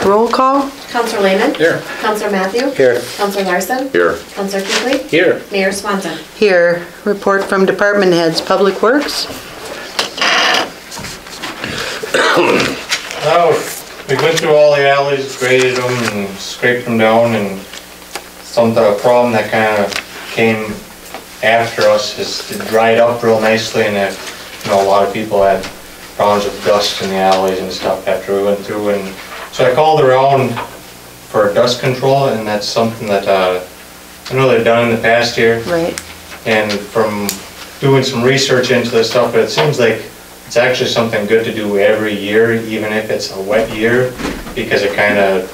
Roll call? Counselor Lehman? Here. Counselor Matthew? Here. Counselor Larson? Here. Counselor Kinsley? Here. Mayor Swanson? Here. Report from department heads. Public Works? Oh, we went through all the alleys, graded them and scraped them down, and the problem that kind of came after us is it dried up real nicely, and a lot of people had problems with dust in the alleys and stuff after we went through, and so I called around for dust control, and that's something that I know they've done in the past year. Right. And from doing some research into this stuff, it seems like it's actually something good to do every year, even if it's a wet year, because it kind of,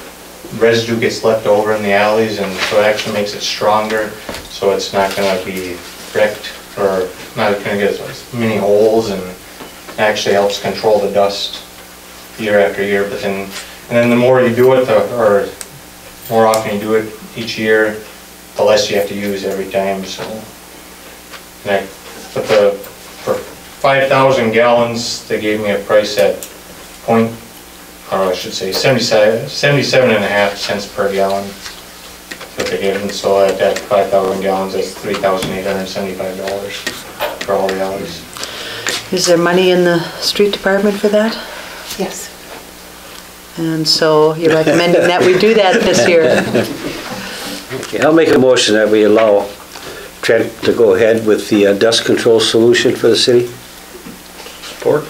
residue gets left over in the alleys, and so it actually makes it stronger, so it's not going to be wrecked, or not going to get as many holes, and actually helps control the dust year after year. But then, and then the more you do it, or more often you do it each year, the less you have to use every time. So, but for 5,000 gallons, they gave me a price at I should say 77.5 cents per gallon. That's what they gave me. So at that 5,000 gallons, that's $3,875 for all the alleys. Is there money in the street department for that? Yes. And so you're recommending that we do that this year? Okay, I'll make a motion that we allow Trent to go ahead with the dust control solution for the city. Support.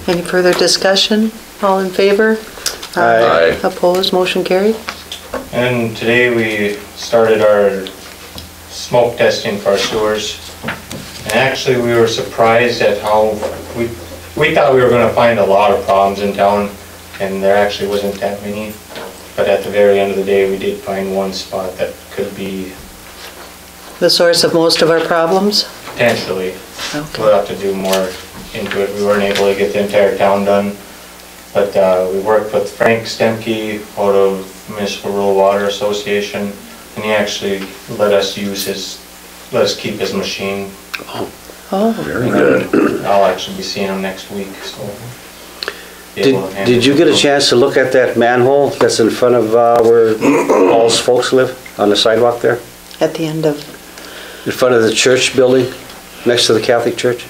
Any further discussion? All in favor? Aye. Opposed? Motion carried. And today we started our smoke testing for our sewers. And actually we were surprised at how, we thought we were going to find a lot of problems in town, and there actually wasn't that many. But at the very end of the day, we did find one spot that could be The source of most of our problems? potentially. Okay. We'll have to do more into it. We weren't able to get the entire town done, but we worked with Frank Stemke out of Municipal Rural Water Association, and he actually let us keep his machine. Oh, Very good. I'll actually be seeing him next week, so. Did you get a chance to look at that manhole that's in front of where Paul's folks live, on the sidewalk there? at the end of, In front of the church building, next to the Catholic church?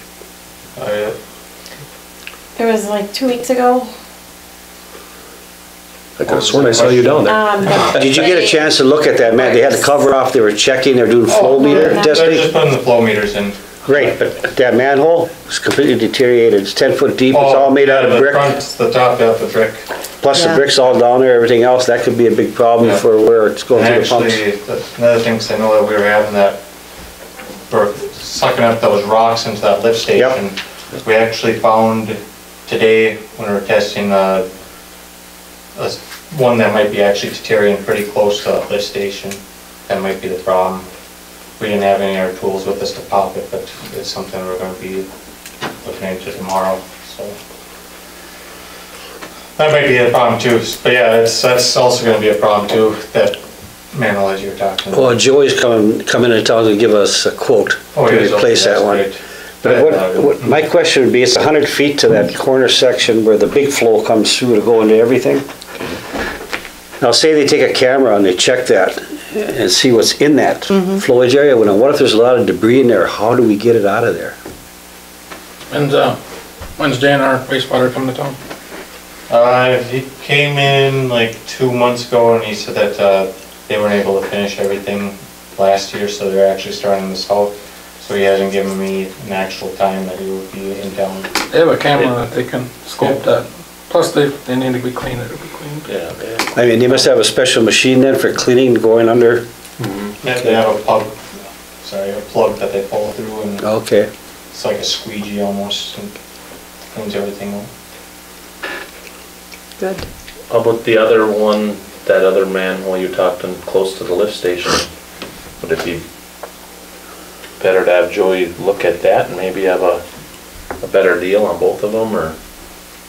There was like 2 weeks ago. I could have sworn I saw you down there. Did you get a chance to look at that, man? They had the cover off, they were checking, they're doing flow meter They're just testing? putting the flow meters in. Great, but that manhole is completely deteriorated. It's 10 foot deep, it's all made out of brick. The top out the brick. Plus the Yeah. bricks all down there, everything else, that could be a big problem Yeah. for where it's going And through the pumps. actually, another thing, 'cause I know that we were having that, we're sucking up those rocks into that lift station. We actually found today, when we were testing, one that might be actually deteriorating pretty close to that lift station. That might be the problem. We didn't have any of our tools with us to pop it, but it's something we're gonna be looking into tomorrow, so. That might be a problem too, but yeah, that's also gonna be a problem too, that manhole as you're talking about. Well, Joey's coming into town to give us a quote Oh, to he is, okay, replace that that's one. great. But my question would be, it's 100 feet to that corner section where the big flow comes through to go into everything. Now, say they take a camera and they check that and see what's in that flowage area. Well, now, what if there's a lot of debris in there? How do we get it out of there? And when's JNR wastewater coming to town? He came in like 2 months ago, and he said that they weren't able to finish everything last year, so they're actually starting this out. So he hasn't given me an actual time that he would be in town. They have a camera that they can scope that. Plus they need to be cleaned, it'll be cleaned. Yeah. I mean, they must have a special machine then for cleaning, going under? They have a plug that they pull through, and Okay. it's like a squeegee almost, and cleans everything up. good. How about the other one, that other manhole you talked in close to the lift station? Would it be better to have Joey look at that and maybe have a better deal on both of them, or?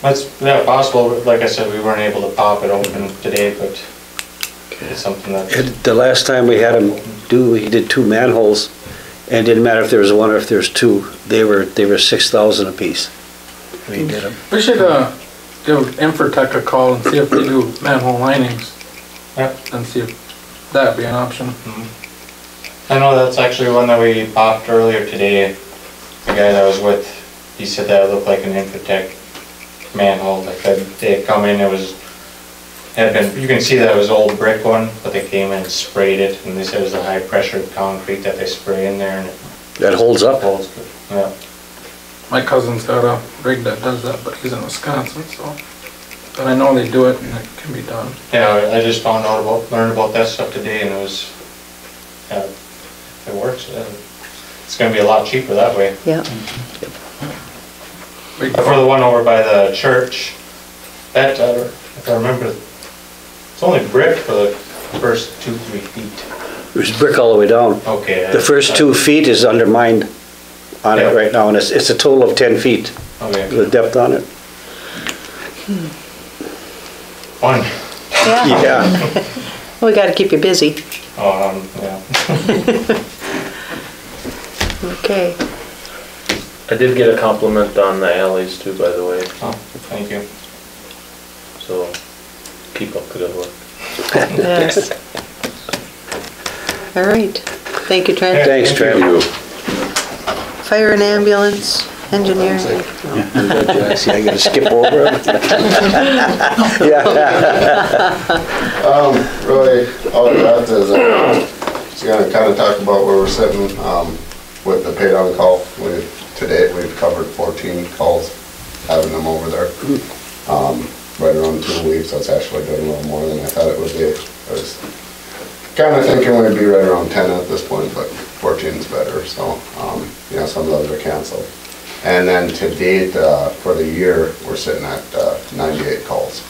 That's, yeah, possible. Like I said, we weren't able to pop it open today, but it's something that. The last time we had him do, he did 2 manholes, and it didn't matter if there was 1 or if there's 2. They were 6,000 apiece. We did them. We should give Infotech a call and see if they do manhole linings, Yep. and see if that'd be an option. I know that's actually one that we popped earlier today. The guy that was with, he said that looked like an Infotech manhole, like that they had come in, you can see that it was an old brick one, but they came in and sprayed it, and they said it was a high pressure concrete that they spray in there and it That holds up? holds good. Yeah. My cousin's got a rig that does that, but he's in Wisconsin, so. But I know they do it and it can be done. Yeah, I just learned about that stuff today, and it was, yeah, it works. It's gonna be a lot cheaper that way. Yeah. Big But for the one over by the church, that, if I remember, it's only brick for the first 2-3 feet. There's brick all the way down. Okay. The first 2 feet is undermined on it Yeah. right now, and it's a total of 10 feet, Okay, the depth on it. fun. Yeah, Yeah. we gotta keep you busy. Yeah. Okay. I did get a compliment on the alleys too, by the way, Oh, thank you. so keep up the good work. Yes. All right. Thank you, Trent. Thanks, Trent. Fire and ambulance, engineering. See, I gotta skip over it. Yeah. Really, all that is, just gonna kind of talk about where we're sitting, with the paid on call. To date, we've covered 14 calls, having them over there. Right around 2 weeks, that's actually doing a little more than I thought it would be. I was kind of thinking we'd be right around 10 at this point, but 14 is better, so, you know, some of those are canceled. And then to date, for the year, we're sitting at 98 calls,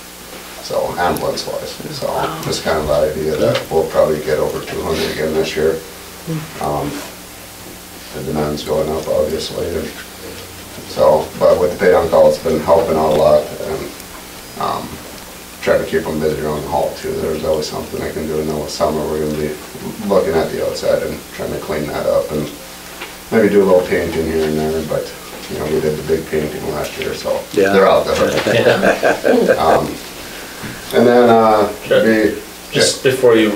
so ambulance-wise. So just kind of the idea that we'll probably get over 200 again this year. The demand's going up, obviously, and so, but with the paid on call, it's been helping out a lot, and trying to keep them busy around the hall too. There's always something I can do. I know with summer, we're gonna be looking at the outside and trying to clean that up, and maybe do a little painting here and there, but, you know, we did the big painting last year, so Yeah. they're out there. And then, Just before you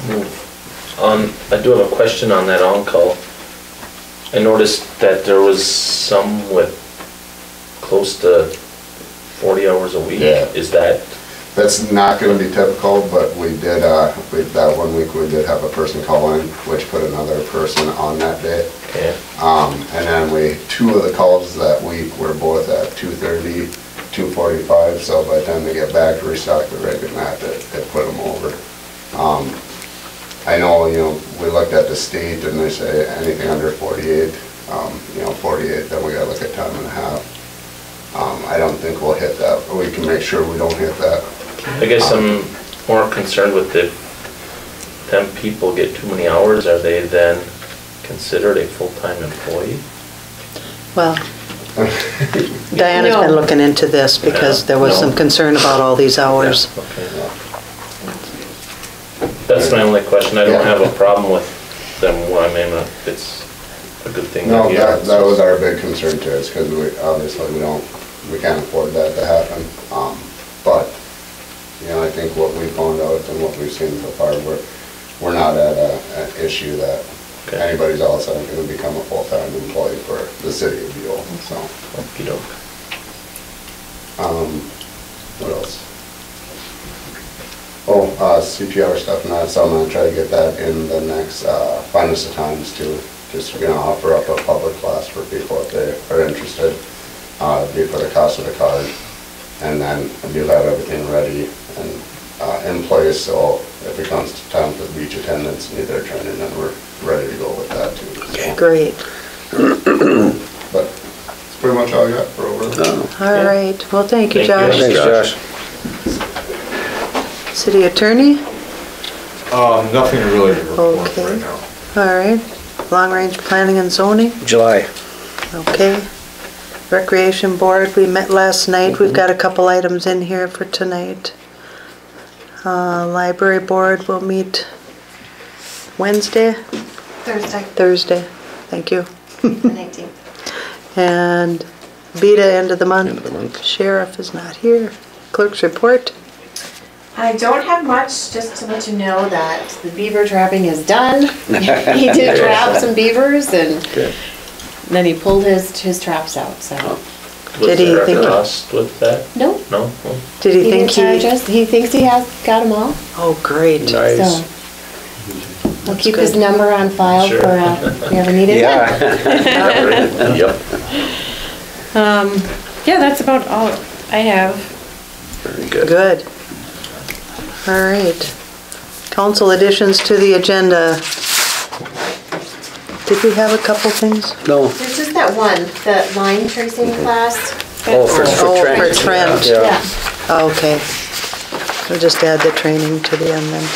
move on, I do have a question on that on-call. I noticed that there was some with close to 40 hours a week. Yeah. Is that, that's not gonna be typical, but we did, that 1 week, we did have a person call in, which put another person on that day. okay, And then 2 of the calls that week were both at 2:30, 2:45, so by the time they get back to restock the rig and that, it put them over. I know, you know, we looked at the state and they say anything under 48, you know, 48, then we gotta look at time and a half. I don't think we'll hit that, but we can make sure we don't hit that. I guess I'm more concerned with if them people get too many hours, are they then considered a full-time employee? Well, Diana's been looking into this because there was some concern about all these hours. Yeah, okay. That's my only question. I don't have a problem with them, I mean, it's a good thing. No, to hear. that was our big concern too, is because obviously we can't afford that to happen. But, you know, I think what we found out and what we've seen so far, we're not at an issue that Okay. anybody's all of a sudden going to become a full-time employee for the city of Buell, so. Okey-doke. What else? Oh, CPR stuff and that, so I'm gonna try to get that in the next, Finest of Times too. Just, you know, offer up a public class for people if they are interested. Be for the cost of the card. And then I do have everything ready and, in place, so if it comes to time for beach attendance, need their training, then we're ready to go with that too. So, Great. but that's pretty much all I got for over there. All right. Well, thank you, Thank you. Josh. Thanks, Josh. City attorney? Nothing really to report Okay. right now. All right. Long-range planning and zoning? July. Okay. Recreation board, we met last night. We've got a couple items in here for tonight. Library board will meet Wednesday? Thursday, Thursday. Thank you. the 19th. And BETA end of the month. Sheriff is not here. clerk's report. I don't have much, just to let you know that the beaver trapping is done. He did trap some beavers and Good. then he pulled his traps out, so. Was Did he there a think- cost with that? Nope, No? Did he he think didn't charge he? us. He thinks he has got them all, Oh, great. Nice. so. We'll keep good. his number on file Sure. for if you ever need it. Yeah. Yep. Yeah, that's about all I have. Very good. Good. All right. Council additions to the agenda. Did we have a couple things? No. There's just that one, that line tracing class. Oh, for Oh, Trent. for Trent. Yeah. Yeah. Okay. We'll just add the training to the end then.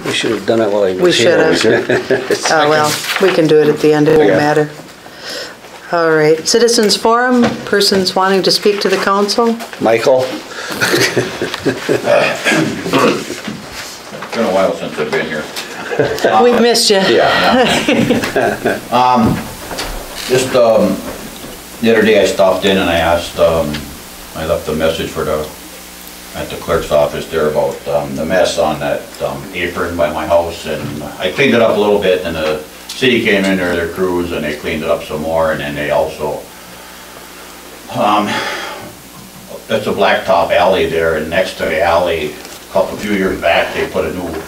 We should have done it while he We was here. should have. Well, we can do it at the end, it won't Okay. matter. All right, citizens forum, persons wanting to speak to the council? Michael? It's been a while since I've been here. We've missed you. Just, the other day I stopped in and I asked, I left a message at the clerk's office there about, the mess on that, apron by my house, and I cleaned it up a little bit, and the city came in there, their crews, and they cleaned it up some more, and then they also, that's a blacktop alley there, and next to the alley, a few years back, they put a new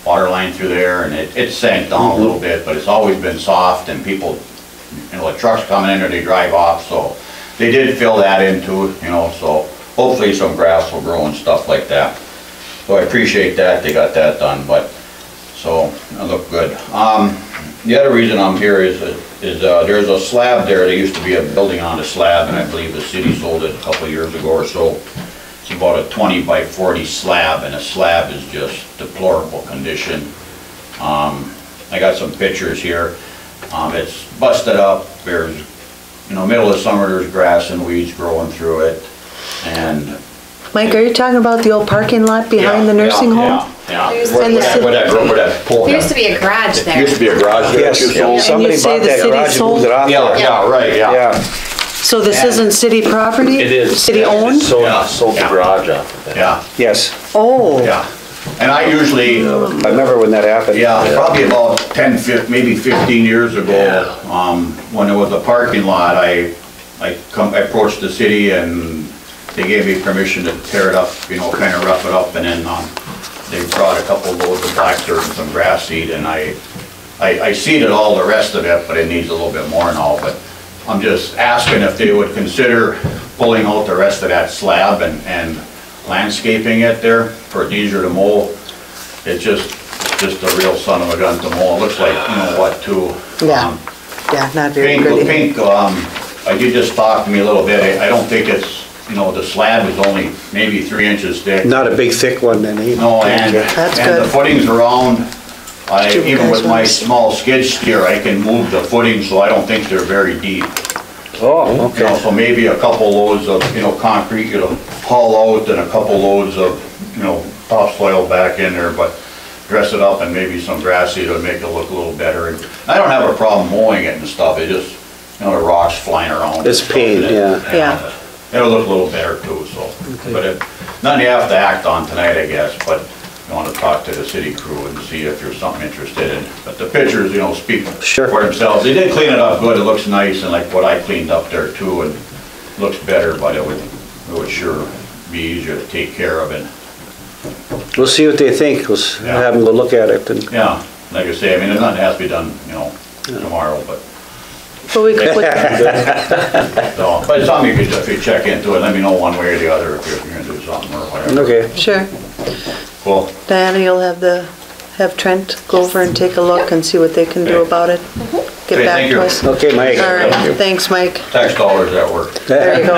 water line through there, and it sank down a little bit, but it's always been soft, and people, the trucks coming in there, they drive off, so they did fill that into, so hopefully some grass will grow and stuff like that. So I appreciate that, they got that done, but, so, it looked good. The other reason I'm here is there's a slab there, there used to be a building on a slab, and I believe the city sold it a couple of years ago or so. It's about a 20 by 40 slab, and the slab is just deplorable condition. I got some pictures here. It's busted up, there's, middle of summer, there's grass and weeds growing through it, and... Mike, are you talking about the old parking lot behind the nursing home? Yeah. There's- Where And the ci- that pole There used to be a garage there. Used to be a garage there. Yes, too, so- somebody you say bought the that city garage and sold- moved it off. Yeah, right, yeah. Yeah. So this isn't city property? It is. City owned? Sold Yeah. the Yeah. garage off of that. Yeah, Yes. Oh. yeah. And I usually, I remember when that happened. yeah, probably about 10, maybe 15 years ago, Yeah. when there was a parking lot, I approached the city and they gave me permission to tear it up, kind of rough it up, and then they brought a couple loads of black dirt and some grass seed, and I seeded all the rest of it, but it needs a little bit more now, but I'm just asking if they would consider pulling out the rest of that slab and landscaping it there for it easier to mow. It's just a real son of a gun to mow. It looks like, too. Yeah. Yeah, not very Pink, pretty. you just talked to me a little bit. I don't think it's, the slab is only maybe 3 inches thick. Not a big thick one then, eh? No, and That's the good. footings around, Do you even guys with my want to- small skid steer, I can move the footings, so I don't think they're very deep. Oh, okay. So maybe a couple loads of, concrete, haul out, and a couple loads of, topsoil back in there, but dress it up and maybe some grass seed would make it look a little better. And I don't have a problem mowing it and stuff, it just, the rocks flying around. It's pain, yeah. Yeah. It'll look a little better too, so, but nothing you have to act on tonight, I guess, but you want to talk to the city crew and see if there's something interested in. But the pictures, speak Sure. for themselves. They did clean it up good, it looks nice, and like what I cleaned up there too, and looks better, but it would sure be easier to take care of it. We'll see what they think. We'll Yeah. have them go look at it and. Yeah, like I say, there's nothing has to be done, tomorrow, but, But we could, so, but it's something if you check into it, let me know one way or the other if you're gonna do something or whatever. Okay. sure. Cool. Diana, you'll have Trent go over and take a look and see what they can do Okay. about it. Get Okay, back thank to you. us. Okay, Mike. All right, thanks, Mike. Tax dollars at work. There you go.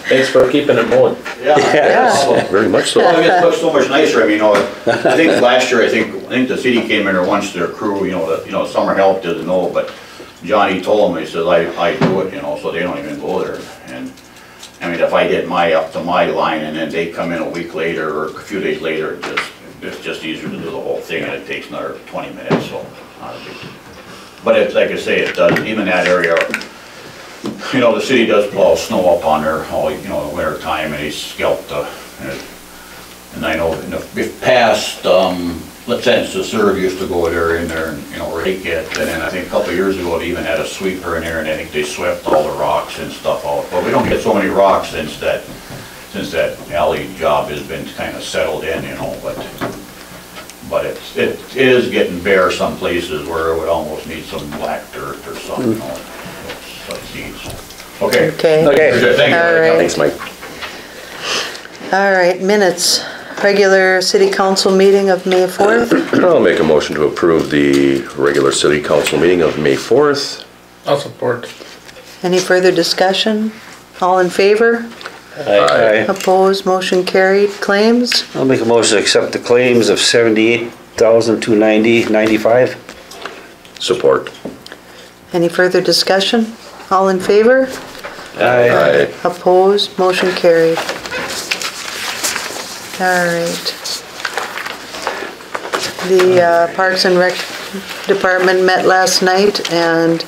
Thanks for keeping it mowing. Yeah. Very much so. Well, it looks so much nicer, I think last year, I think the city came in there once, their crew, summer help didn't know, but Johnny told them, he said, I do it, so they don't even go there. And, if I did up to my line, and then they come in a week later, or a few days later, it's just easier to do the whole thing, and it takes another 20 minutes, so. Not a big. But it's, like I say, it does, even that area, you know, the city does plow snow up on there all, you know, in winter time, and they scalp and I know in the past, Lieutenant Serve used to go there in there and, you know, rake it, and then I think a couple of years ago, they even had a sweeper in there, and I think they swept all the rocks and stuff out. But we don't get so many rocks since that alley job has been kind of settled in, you know, but it is getting bare some places where it would almost need some black dirt or something, you know, such needs. Okay. Okay. Good, thank you. All right. Thanks, Mike. All right, minutes. Regular city council meeting of May 4th. I'll make a motion to approve the regular city council meeting of May 4th. I'll support. Any further discussion? All in favor? Aye. Opposed, motion carried. Claims? I'll make a motion to accept the claims of $78,290.95. Support. Any further discussion? All in favor? Aye. Opposed, motion carried. All right. The Parks and Rec Department met last night and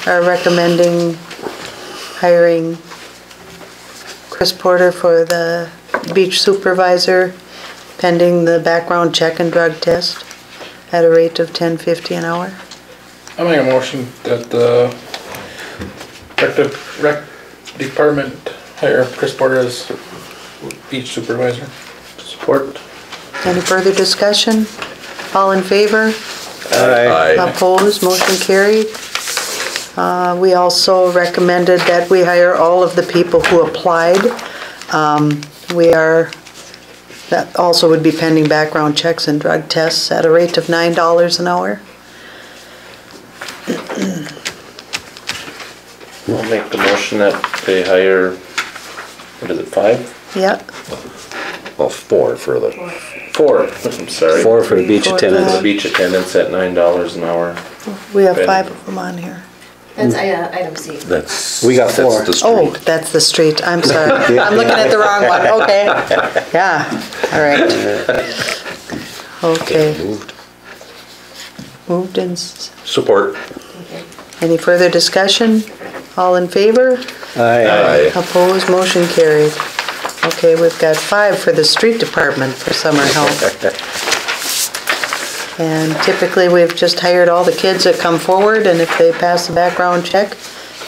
are recommending hiring Chris Porter for the beach supervisor pending the background check and drug test at a rate of $10.50 an hour. I make a motion that the rec department hire Chris Porter as beach supervisor. Support. Any further discussion? All in favor? Aye. Opposed, motion carried. We also recommended that we hire all of the people who applied. That also would be pending background checks and drug tests at a rate of $9 an hour. I'll make the motion that they hire, what is it, 5? Yep, Well, 4 for the, 4, I'm sorry. 4 for the beach For attendants. The beach attendants at $9 an hour. we have 5 of them on here. That's item C. that's. We got 4. That's the Oh, street. that's the street, I'm sorry. I'm looking at the wrong one, okay. Yeah, all right. Okay. Moved. Moved and, Support. any further discussion? All in favor? Aye. Opposed, motion carried. Okay, we've got 5 for the street department for summer help. And typically, we've just hired all the kids that come forward, and if they pass the background check,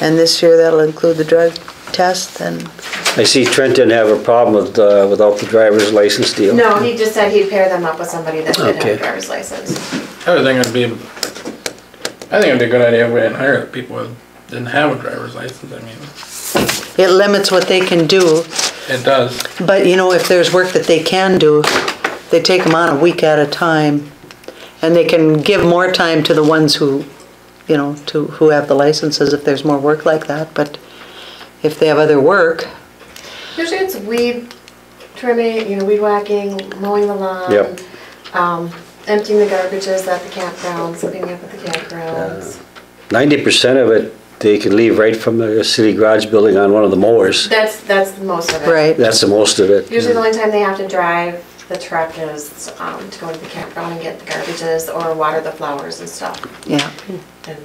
and this year that'll include the drug test, then, I see Trent didn't have a problem with, without the driver's license deal. No, he just said he'd pair them up with somebody that did have Okay. a driver's license. I think it'd be a good idea if we didn't hire people that didn't have a driver's license. I mean, it limits what they can do. it does. But, you know, if there's work that they can do, they take them on a week at a time, and they can give more time to the ones who, you know, who have the licenses if there's more work like that, but if they have other work, Usually it's weed trimming, weed whacking, mowing the lawn. Yep. Emptying the garbages at the campgrounds, cleaning up at the campgrounds. 90% of it, they can leave right from the city garage building on one of the mowers. That's the most of it. right? That's the most of it. Usually the only time they have to drive the truck is to go to the campground and get the garbages or water the flowers and stuff. Yeah, And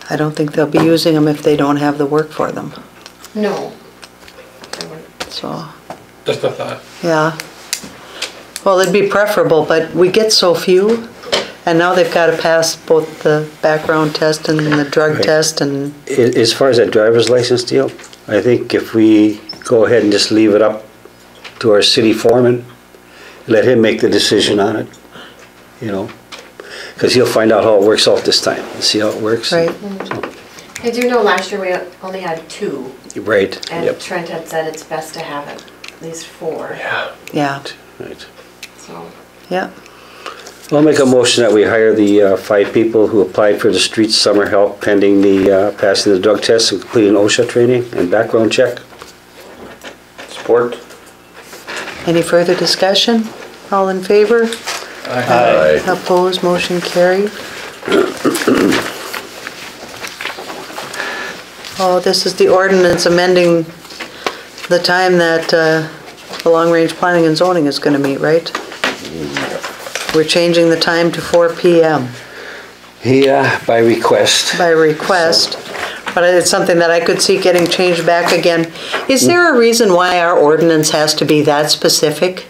I don't think they'll be using them if they don't have the work for them, no. I wouldn't. so, Just a thought. yeah. Well, it'd be preferable, but we get so few, and now they've got to pass both the background test and the drug Right. test, and, As far as that driver's license deal, I think if we go ahead and just leave it up to our city foreman, let him make the decision on it, you know, because he'll find out how it works out this time, and see how it works. right? I do know last year we only had 2, Right, and yep, Trent had said it's best to have at least 4. Yeah, right. So, yeah. I'll make a motion that we hire the 5 people who applied for the street summer help pending the passing the drug test and completing OSHA training and background check. Support. Any further discussion? All in favor? Aye. Opposed, motion carried. Oh, this is the ordinance amending the time that the long-range planning and zoning is gonna meet, right? We're changing the time to 4 PM Yeah, by request. by request. but it's something that I could see getting changed back again. Is there a reason why our ordinance has to be that specific?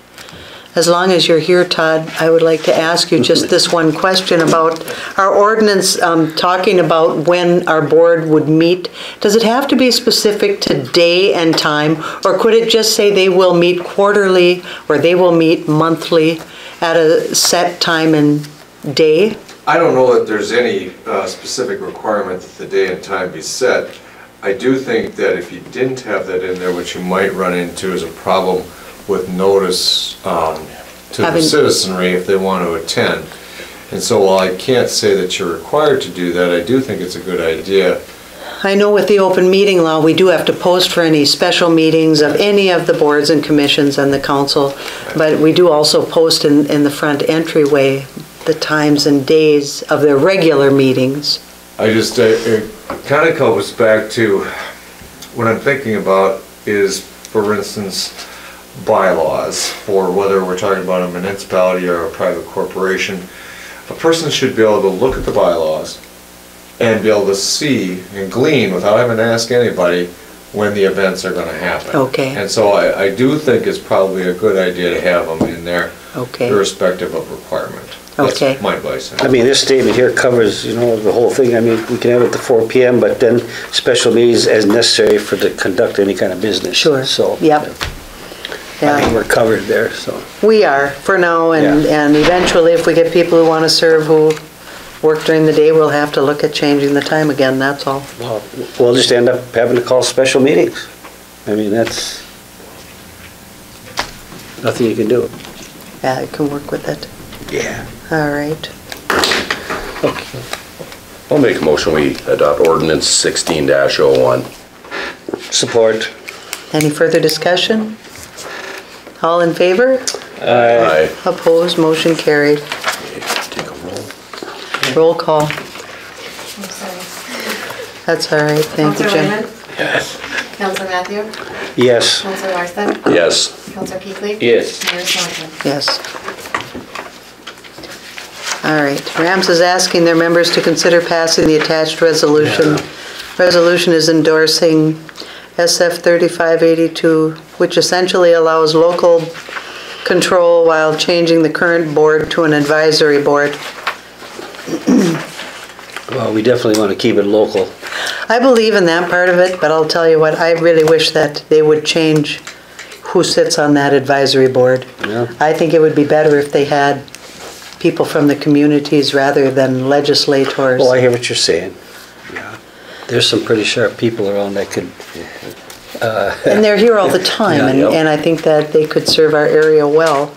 As long as you're here, Todd, I would like to ask you just this one question about our ordinance, talking about when our board would meet. Does it have to be specific to day and time, or could it just say they will meet quarterly, or they will meet monthly at a set time and day? I don't know that there's any specific requirement that the day and time be set. I do think that if you didn't have that in there, what you might run into is a problem with notice to the citizenry if they want to attend. And so while I can't say that you're required to do that, I do think it's a good idea. I know with the open meeting law, we do have to post for any special meetings of any of the boards and commissions and the council, but we do also post in the front entryway the times and days of their regular meetings. I just, it kind of comes back to what I'm thinking about is, for instance, bylaws for whether we're talking about a municipality or a private corporation. A person should be able to look at the bylaws and be able to see and glean without having to ask anybody when the events are going to happen. Okay. And so I do think it's probably a good idea to have them in there, Okay. irrespective of requirement. Okay. That's my advice. I mean, this statement here covers, the whole thing. I mean, we can have it to 4 PM, but then special meetings as necessary for to conduct any kind of business. Sure. So. Yep. I think Yeah, we're covered there, so. we are for now, and eventually if we get people who want to serve who work during the day, we'll have to look at changing the time again, that's all. Well, we'll just end up having to call special meetings. I mean, that's nothing you can do. Yeah, I can work with it. Yeah. All right. Okay. I'll make a motion, we adopt ordinance 16-01. Support. Any further discussion? All in favor? Aye. Opposed, motion carried. Take a roll. Roll call. I'm sorry. That's all right, thank you, Counselor Jim. Raymond? Yes. Counselor Matthew? Yes. Counselor Larson? Yes. Counselor Peakley? Yes. Mayor Swanson? Yes. All right, Rams is asking their members to consider passing the attached resolution. Resolution is endorsing SF 3582, which essentially allows local control while changing the current board to an advisory board. Well, we definitely want to keep it local. I believe in that part of it, but I'll tell you what, I really wish that they would change who sits on that advisory board. Yeah. I think it would be better if they had people from the communities rather than legislators. Well, I hear what you're saying. Yeah. There's some pretty sharp people around that could, And they're here all the time, Yeah, and I think that they could serve our area well.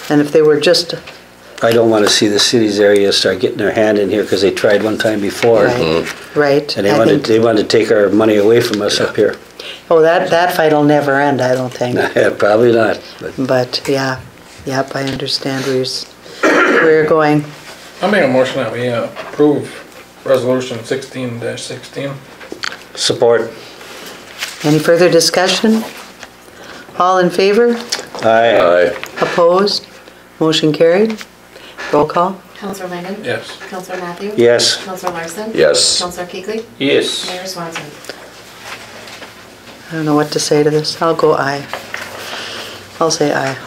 And if they were just, I don't want to see the city's area start getting their hand in here because they tried one time before. right, And I think, they wanted to take our money away from us up here. oh, that fight will never end, I don't think. Probably not, but But, yeah, yep, I understand where you're going. I'll make a motion that we approve resolution 16-16. support. Any further discussion? All in favor? Aye. Aye. Opposed? Motion carried. Roll call. Counselor Raymond? Yes. Counselor Matthew? Yes. Counselor Larson? Yes. Counselor Peakley? Yes. Mayor Swanson? I don't know what to say to this. I'll go aye. I'll say aye.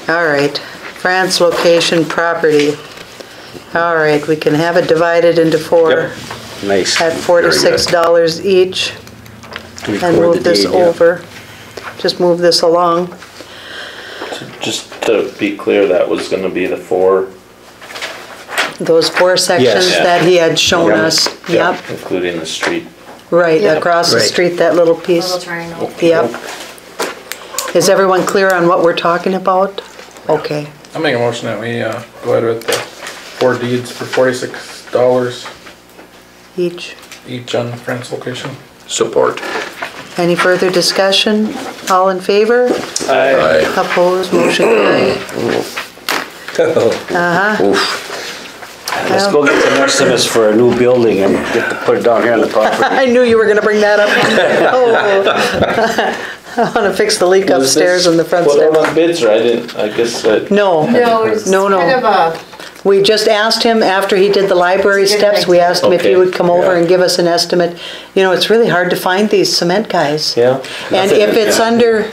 All right. France location property. All right, we can have it divided into 4 Yep. Nice. at $46 each. And Record the move this deed, yeah. over. Just move this along. Just to be clear, that was gonna be the 4, Those 4 sections Yes. that he had shown Yep. us. Yep, including the street. right, Yep. across the Right. street, that little piece. Little triangle. Yep. Is everyone clear on what we're talking about? Okay. I'll make a motion that we go ahead with the 4 deeds for $46 Each. each on France location. Support. Any further discussion? All in favor? Aye. Opposed, motion carried. Uh-huh. Oof. Let's go get the estimates for a new building and get to put it down here on the property. I knew you were gonna bring that up. Oh. I wanna fix the leak upstairs and the front Put step. on bids, or I guess that. No. No, it's No, no. kind of a We just asked him after he did the library steps, we asked him if he Okay, would come over yeah. and give us an estimate. You know, it's really hard to find these cement guys. Yeah. And if it's under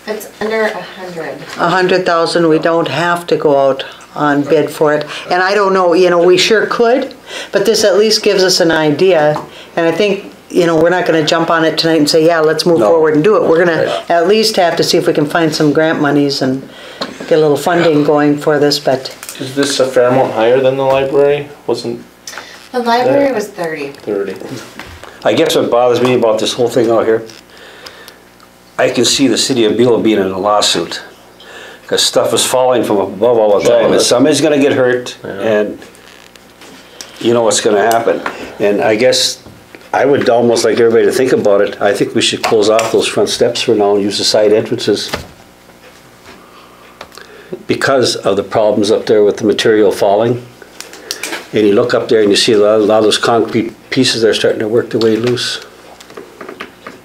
It's under 100. 100,000, we don't have to go out on bid for it. And I don't know, you know, we sure could, but this at least gives us an idea. And I think, you know, we're not gonna jump on it tonight and say, yeah, let's move No. forward and do it. We're gonna at least have to see if we can find some grant monies and get a little funding going for this, but Is this a fair amount higher than the library? Wasn't The library was 30. 30? I guess what bothers me about this whole thing out here, I can see the city of Beulah being in a lawsuit. Because stuff is falling from above all the time, and somebody's gonna get hurt, and you know what's gonna happen. And I guess I would almost like everybody to think about it. I think we should close off those front steps for now and use the side entrances. Because of the problems up there with the material falling. And you look up there and you see a lot of those concrete pieces that are starting to work their way loose.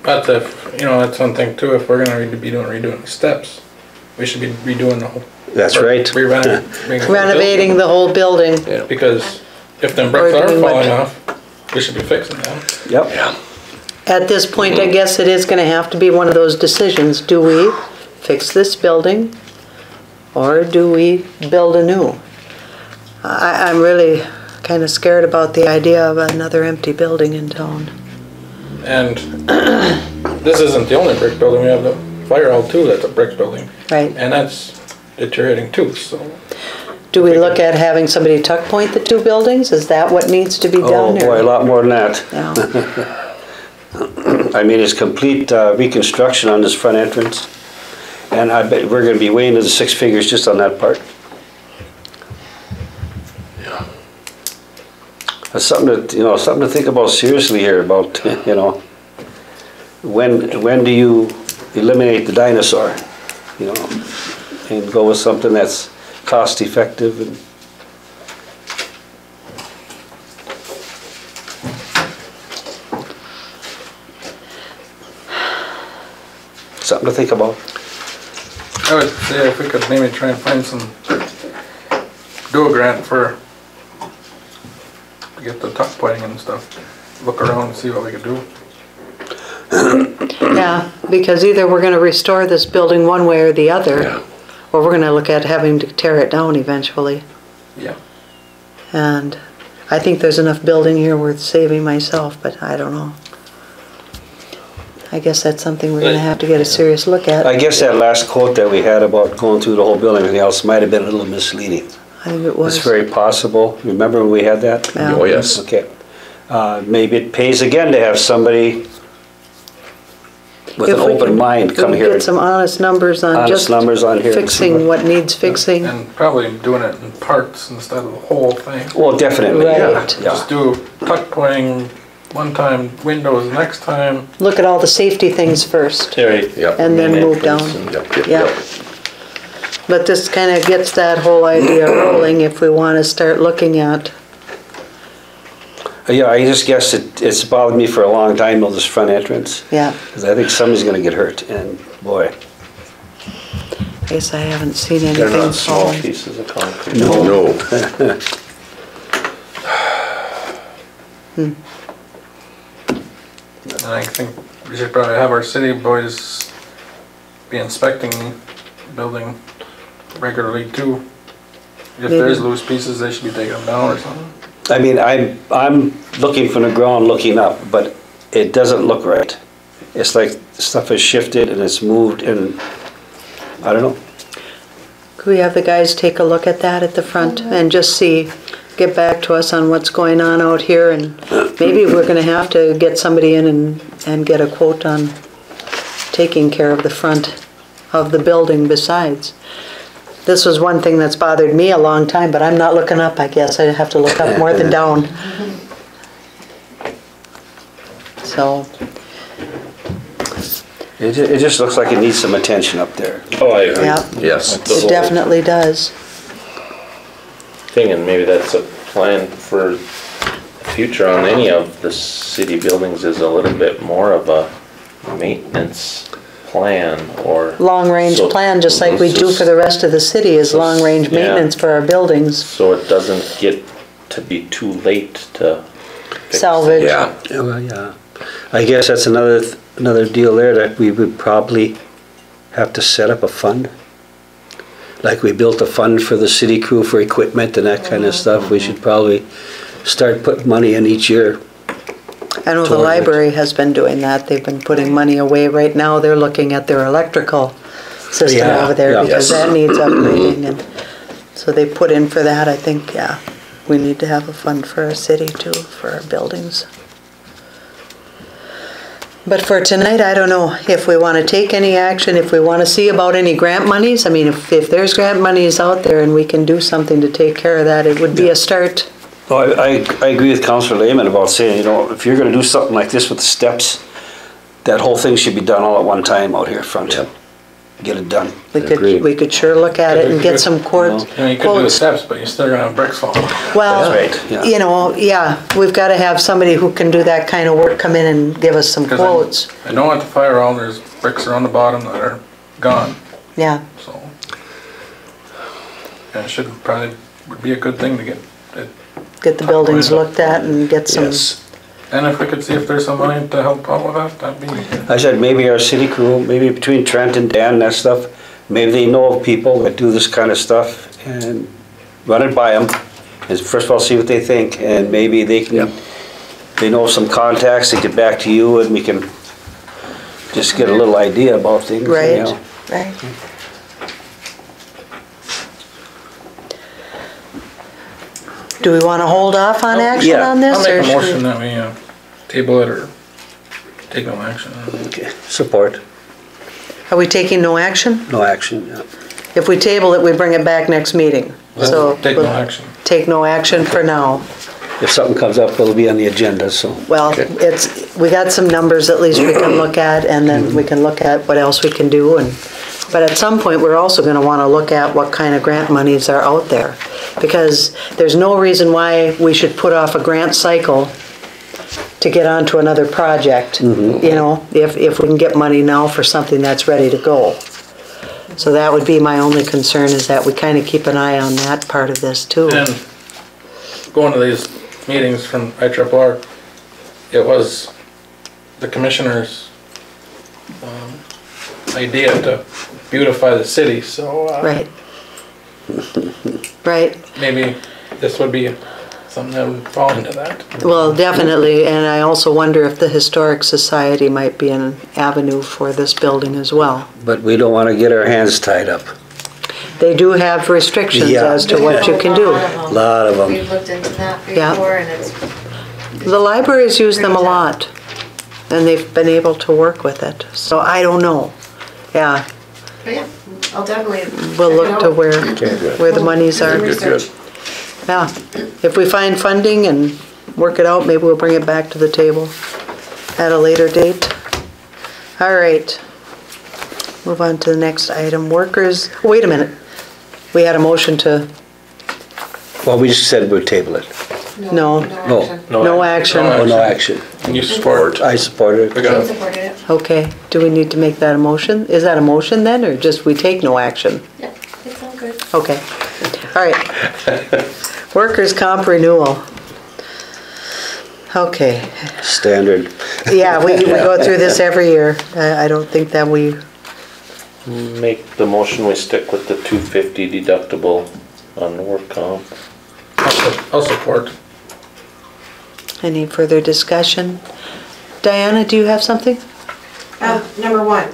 But if, you know, that's one thing too, if we're gonna be redoing the steps, we should be redoing the whole. That's right. renovating the whole building. Yeah, because if them bricks Or are doing what? falling off, we should be fixing them. Yep. At this point, I guess it is gonna have to be one of those decisions. Do we fix this building or do we build a new? I'm really kind of scared about the idea of another empty building in town. And this isn't the only brick building, we have the fire hall too, that's a brick building. Right. And that's deteriorating too, so. Do we look at having somebody tuck point the two buildings? Is that what needs to be Oh done? boy, a lot more than that. Yeah. I mean, it's complete reconstruction on this front entrance. And I bet we're gonna be way into the six figures just on that part. That's something to, you know, something to think about seriously here about, you know, when do you eliminate the dinosaur, you know, and go with something that's cost effective and something to think about. I would say if we could maybe try and find some, do a grant for, get the tuck pointing and stuff, look around and see what we could do. Yeah, because either we're gonna restore this building one way or the other, or we're gonna look at having to tear it down eventually. Yeah. And I think there's enough building here worth saving myself, but I don't know. I guess that's something we're gonna have to get a serious look at. I guess that last quote that we had about going through the whole building and everything else might have been a little misleading. I think it was. It's very possible. Remember when we had that? Yeah. Oh, yes. Okay. Maybe it pays again to have somebody with an If we open can- mind come we here. can get some honest numbers on Honest just numbers on here. fixing what needs fixing. And probably doing it in parts instead of the whole thing. Well, definitely, yeah, Right. yeah. Just do tuck pointing one time, windows next time. Look at all the safety things first, Terry. Yep. and then move down. Yeah. But this kind of gets that whole idea rolling if we want to start looking at. Yeah, I just guess it's bothered me for a long time, though, this front entrance. Yeah, Because I think somebody's gonna get hurt, and boy. I guess I haven't seen They're anything not small falling. pieces of concrete. No. And I think we should probably have our city boys be inspecting the building regularly too. If there's loose pieces, they should be taking them down or something. I mean, I'm looking from the ground, looking up, but it doesn't look right. It's like stuff has shifted and it's moved and, I don't know. Could we have the guys take a look at that at the front and just see, get back to us on what's going on out here, and maybe we're gonna have to get somebody in and get a quote on taking care of the front of the building besides. This was one thing that's bothered me a long time, but I'm not looking up, I guess. I have to look up more than down. So, It just looks like it needs some attention up there. Oh, I agree. yeah, Yes. The it whole definitely does. thing, and maybe that's a plan for the future on any of the city buildings, is a little bit more of a maintenance plan or. long-range So- plan, just like we do for the rest of the city, is long-range Yeah. maintenance for our buildings, So it doesn't get to be too late to. fix. salvage. Yeah, Yeah, well, yeah. I guess that's another deal there, that we would probably have to set up a fund. Like we built a fund for the city crew for equipment and that kind of stuff. We should probably start putting money in each year. I know the Toward it. library has been doing that, they've been putting money away. Right now, they're looking at their electrical system Yeah, over there, yeah. because Yes. that needs upgrading, and so they put in for that. I think, yeah, we need to have a fund for our city too, for our buildings. But for tonight, I don't know if we want to take any action, if we want to see about any grant monies. I mean, if there's grant monies out there and we can do something to take care of that, it would be a start. Well, I agree with Councillor Lehman about saying, you know, if you're gonna do something like this with the steps, that whole thing should be done all at one time out here front. Yep. Get it done. Agreed. We could sure look at it and get some quotes. You know, you could do the steps, but you're still gonna have bricks falling. Well, That's right, yeah. you know, yeah, we've got to have somebody who can do that kind of work come in and give us some 'Cause quotes. I know at the fire hall, there's bricks around the bottom that are gone, Yeah, so. And it should probably, would be a good thing to get it. get the buildings looked at and get some, yes. And if we could see if there's some money to help out with that, that'd be. I said, maybe our city crew, maybe between Trent and Dan and that stuff, maybe they know of people that do this kind of stuff and run it by them. And first of all, see what they think, and maybe they can, they know some contacts, they get back to you and we can just get a little idea about things. you right, know. right. Do we want to hold off on action Yeah. on this? I'll make or a should we- motion that we table it or take no action. Okay, support, Are we taking no action? no action, yeah. If we table it, we bring it back next meeting. So Take no we'll action. take no action for now. If something comes up, it'll be on the agenda, so. Well, we got some numbers at least we can look at, and then we can look at what else we can do. But at some point, we're also gonna wanna look at what kind of grant monies are out there. Because there's no reason why we should put off a grant cycle to get onto another project. You know, if we can get money now for something that's ready to go. So that would be my only concern, is that we kinda keep an eye on that part of this too. And going to these meetings from IRRR, it was the commissioner's idea to beautify the city, so Right. Right. maybe this would be something that would fall into that. Well, definitely, and I also wonder if the Historic Society might be an avenue for this building as well. But we don't wanna get our hands tied up. They do have restrictions Yeah. as to what you can do. Lot of 'em. We've looked into that Yeah. before, and it's, The libraries use them a lot, and they've been able to work with it, so I don't know. Yeah, but yeah, I'll definitely. we'll check it look to out. where the monies Do some are. research. Yeah, if we find funding and work it out, maybe we'll bring it back to the table at a later date. All right. Move on to the next item, workers, wait a minute. We had a motion to, Well, we just said we'd table it. No. No. action. no action. Oh, no action. And you support, I supported we it. got I it. supported it. Okay, do we need to make that a motion? Is that a motion then, or just we take no action? Yep, it's all good. Okay, all right. Workers' comp renewal. Okay, Standard. yeah, we go through this every year. I don't think that we, Make the motion, we stick with the 250 deductible on the work comp. I'll support. any further discussion? Diana, do you have something? Number one,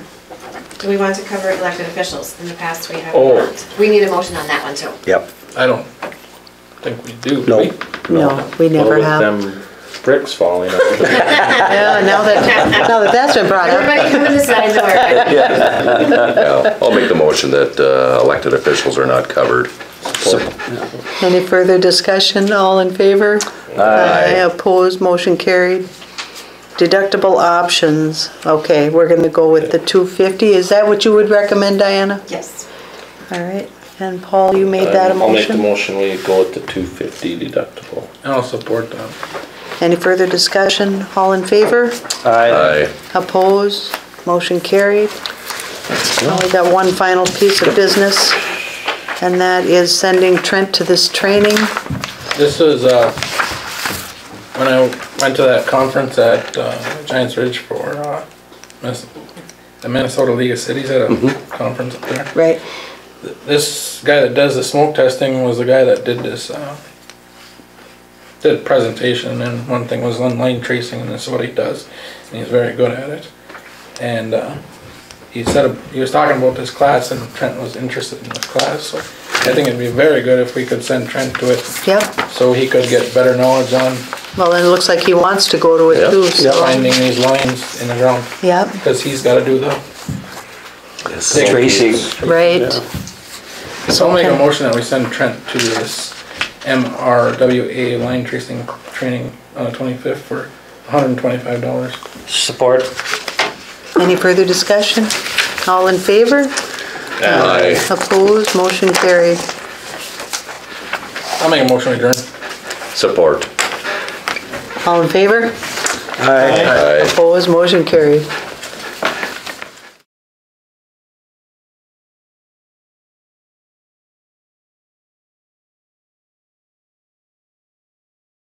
do we want to cover elected officials? In the past, we have Oh. not. We need a motion on that one too. Yep. I don't think we do. do No. we? No, we never Well, with have. them bricks falling out. Yeah, now that that's been brought up. Everybody come in the side door. Yeah, I'll make the motion that elected officials are not covered. Any further discussion? All in favor? Aye. Opposed, motion carried. Deductible options. Okay, we're gonna go with the 250. Is that what you would recommend, Diana? Yes. All right. And Paul, you made that a I'll make the motion? motion, we go with the 250 deductible. I'll support that. Any further discussion? All in favor? Aye. Aye. Opposed, motion carried. Well, we got one final piece of business, and that is sending Trent to this training. This is, when I went to that conference at Giants Ridge for the Minnesota League of Cities at a conference up there. Right. This guy that does the smoke testing was the guy that did this, did a presentation, and one thing was line tracing, and this is what he does, and he's very good at it. And he said, he was talking about this class, and Trent was interested in this class, so I think it'd be very good if we could send Trent to it. Yep. So he could get better knowledge on Well, then it looks like he wants to go to it too, so. finding these lines in the ground, Yep, because he's gotta do the, Tracing. right. so I'll make a motion that we send Trent to this MRWA line tracing training on the 25th for $125. Support. Any further discussion? All in favor? Aye. Opposed, motion carried. I'll make a motion to adjourn. Support. All in favor? Aye. Aye. Opposed, motion carried.